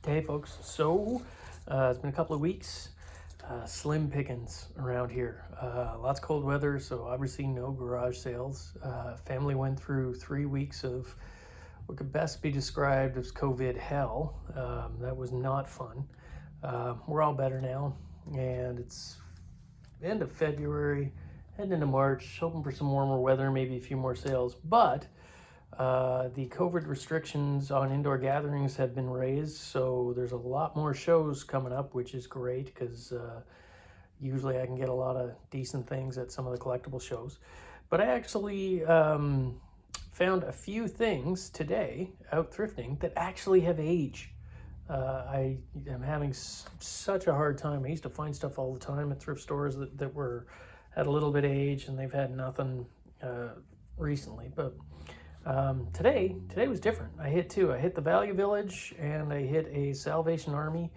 Hey folks, so it's been a couple of weeks, slim pickings around here. Lots of cold weather, so obviously no garage sales. Family went through 3 weeks of what could best be described as COVID hell. That was not fun. We're all better now, and it's the end of February, heading into March, hoping for some warmer weather, maybe a few more sales, but the COVID restrictions on indoor gatherings have been raised, so there's a lot more shows coming up, which is great because usually I can get a lot of decent things at some of the collectible shows. But I actually found a few things today out thrifting that actually have age. I am having such a hard time. I used to find stuff all the time at thrift stores that were had a little bit of age, and they've had nothing recently, but today was different. I hit two. I hit the Value Village and I hit a Salvation Army,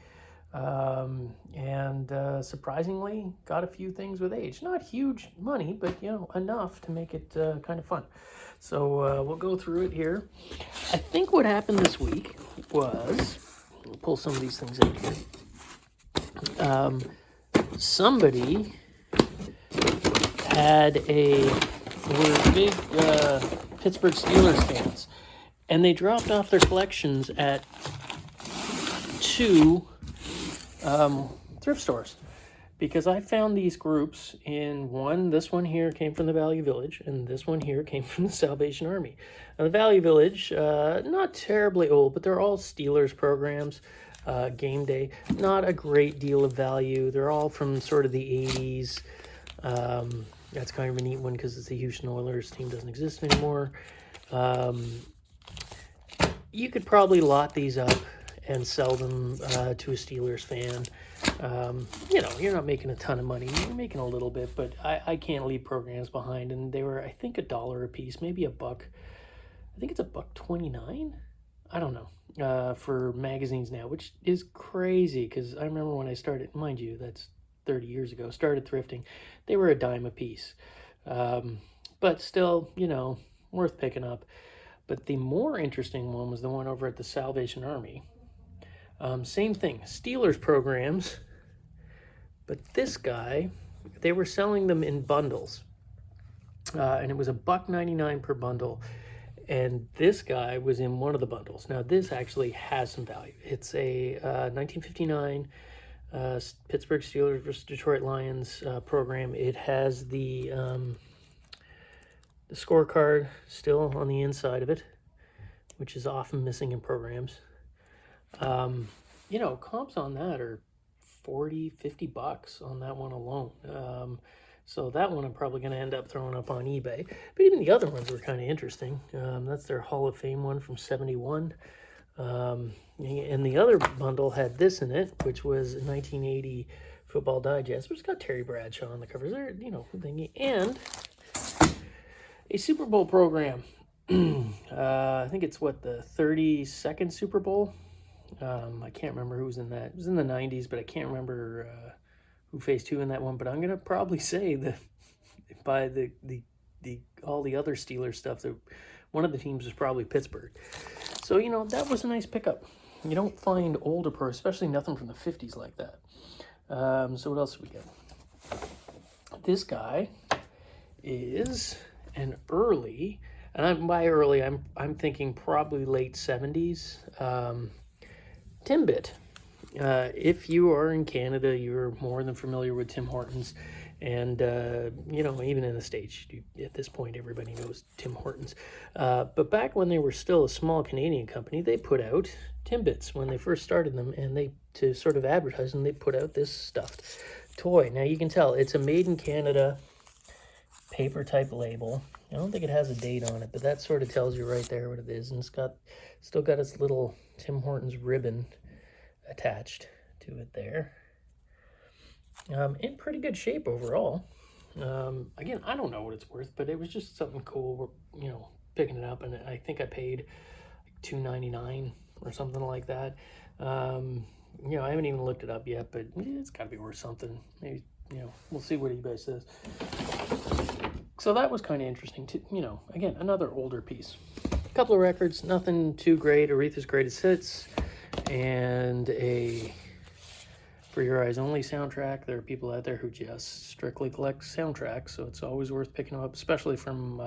and surprisingly got a few things with age. Not huge money, but enough to make it kind of fun. So we'll go through it here. I think what happened this week was, we'll pull some of these things out here. Somebody had were big Pittsburgh Steelers fans, and they dropped off their collections at two thrift stores, because I found these groups in one. This one here came from the Value Village, and this one here came from the Salvation Army. Now, the Value Village, not terribly old, but they're all Steelers programs. Game day, not a great deal of value. They're all from sort of the 80s. That's kind of a neat one because it's the Houston Oilers team doesn't exist anymore. You could probably lot these up and sell them to a Steelers fan. You're not making a ton of money. You're making a little bit, but I can't leave programs behind. And they were, I think, $1 a piece, maybe $1. I think it's $1.29. I don't know, for magazines now, which is crazy because I remember when I started, mind you, that's 30 years ago, started thrifting, they were $0.10 a piece. But still, worth picking up. But the more interesting one was the one over at the Salvation Army. Same thing, Steelers programs, but this guy, they were selling them in bundles. And it was $1.99 per bundle. And this guy was in one of the bundles. Now, this actually has some value. It's a 1959 Pittsburgh Steelers versus Detroit Lions program. It has the scorecard still on the inside of it, which is often missing in programs. Comps on that are $40-$50 on that one alone. So that one I'm probably going to end up throwing up on eBay. But even the other ones were kind of interesting. That's their Hall of Fame one from '71. And the other bundle had this in it, which was a 1980 Football Digest, which got Terry Bradshaw on the covers there, thingy, and a Super Bowl program. I think it's the 32nd Super Bowl. I can't remember who was in that. It was in the 90s, but I can't remember who faced who in that one. But I'm gonna probably say that by the all the other Steelers stuff, that one of the teams was probably Pittsburgh. So that was a nice pickup. You don't find older especially nothing from the 50s like that. So what else do we get? This guy is an early, and by early I'm thinking probably late 70s. Timbit. If you are in Canada, you're more than familiar with Tim Hortons. And, even in the States, at this point, everybody knows Tim Hortons. But back when they were still a small Canadian company, they put out Timbits when they first started them. And to sort of advertise them, they put out this stuffed toy. Now, you can tell it's a made in Canada paper type label. I don't think it has a date on it, but that sort of tells you right there what it is. And it's still got its little Tim Hortons ribbon attached to it there. In pretty good shape overall. Again, I don't know what it's worth, but it was just something cool, picking it up, and I think I paid like $2.99 or something like that. I haven't even looked it up yet, but it's got to be worth something. Maybe, we'll see what eBay says. So that was kind of interesting too. Again, another older piece. A couple of records, nothing too great. Aretha's Greatest Hits, and a For Your Eyes Only soundtrack. There are people out there who just strictly collect soundtracks, so it's always worth picking up, especially from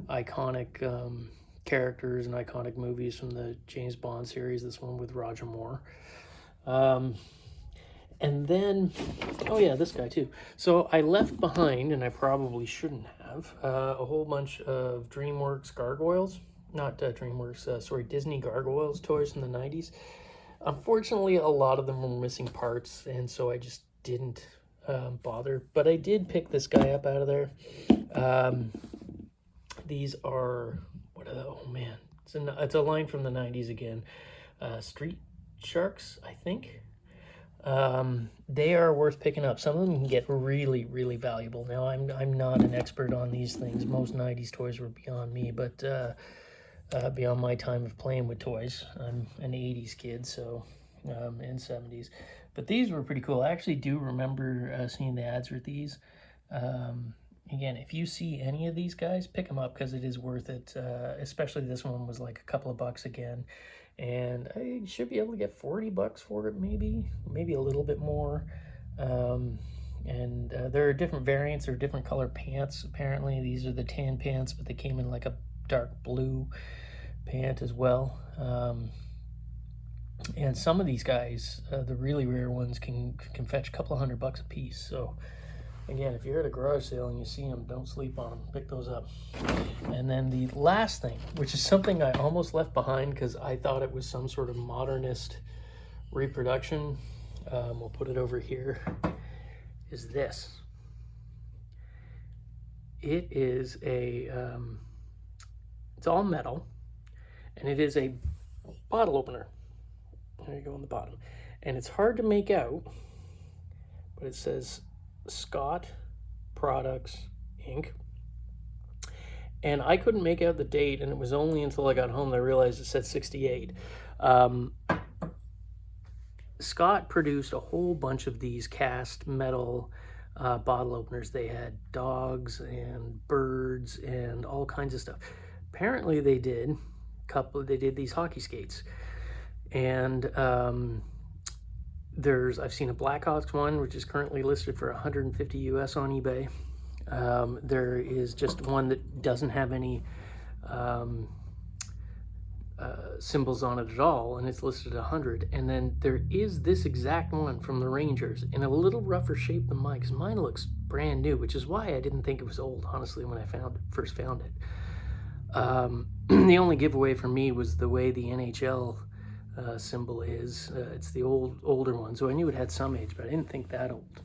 iconic characters and iconic movies from the James Bond series, this one with Roger Moore. And then, oh yeah, this guy too. So I left behind, and I probably shouldn't have, a whole bunch of DreamWorks gargoyles. Not DreamWorks, sorry, Disney gargoyles toys from the 90s. Unfortunately, a lot of them were missing parts, and so I just didn't bother. But I did pick this guy up out of there. These are, what are they? Oh man, it's a line from the 90s again. Street Sharks, I think. They are worth picking up. Some of them can get really, really valuable. Now, I'm not an expert on these things. Most 90s toys were beyond me, but beyond my time of playing with toys. I'm an 80s kid, so and 70s. But these were pretty cool. I actually do remember seeing the ads for these. Again, if you see any of these guys, pick them up because it is worth it. Especially this one was like a couple of bucks again. And I should be able to get 40 bucks for it, maybe a little bit more. And there are different variants or different color pants. Apparently, these are the tan pants, but they came in like a dark blue pant as well. And some of these guys, the really rare ones, can fetch a couple of $100 a piece. So again, if you're at a garage sale and you see them, don't sleep on them. Pick those up. And then the last thing, which is something I almost left behind because I thought it was some sort of modernist reproduction. We'll put it over here. Is this. It is a, it's all metal, and it is a bottle opener. There you go on the bottom. And it's hard to make out, but it says Scott Products Inc. And I couldn't make out the date, and it was only until I got home that I realized it said 68. Scott produced a whole bunch of these cast metal bottle openers. They had dogs and birds and all kinds of stuff. Apparently they did these hockey skates. And I've seen a Blackhawks one, which is currently listed for 150 US on eBay. There is just one that doesn't have any symbols on it at all, and it's listed at 100. And then there is this exact one from the Rangers in a little rougher shape than mine, because mine looks brand new, which is why I didn't think it was old, honestly, when I first found it. The only giveaway for me was the way the NHL symbol is. It's the older one, so I knew it had some age, but I didn't think that old.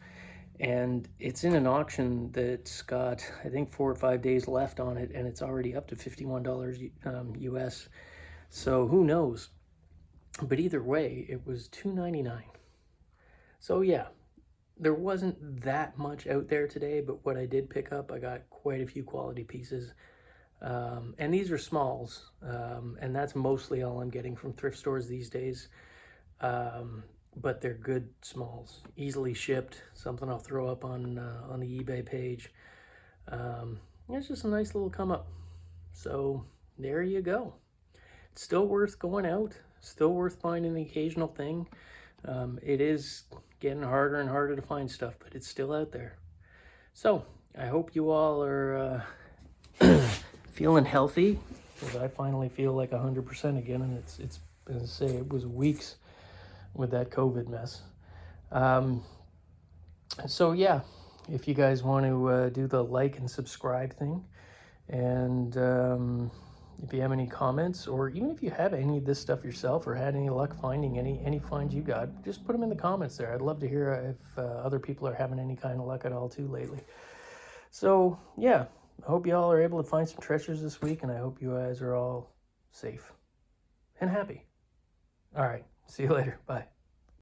And it's in an auction that's got, I think, 4 or 5 days left on it, and it's already up to $51 US. So who knows? But either way, it was $2.99. So yeah, there wasn't that much out there today, but what I did pick up, I got quite a few quality pieces. And these are smalls, and that's mostly all I'm getting from thrift stores these days. But they're good smalls, easily shipped, something I'll throw up on the eBay page. It's just a nice little come up. So there you go. It's still worth going out, still worth finding the occasional thing. It is getting harder and harder to find stuff, but it's still out there. So I hope you all are feeling healthy, because I finally feel like 100% again, and it's as I say, it was weeks with that COVID mess. So yeah, if you guys want to do the like and subscribe thing, and if you have any comments, or even if you have any of this stuff yourself or had any luck finding any finds you got, just put them in the comments there. I'd love to hear if other people are having any kind of luck at all too lately. So yeah, I hope you all are able to find some treasures this week, and I hope you guys are all safe and happy. All right, see you later. Bye.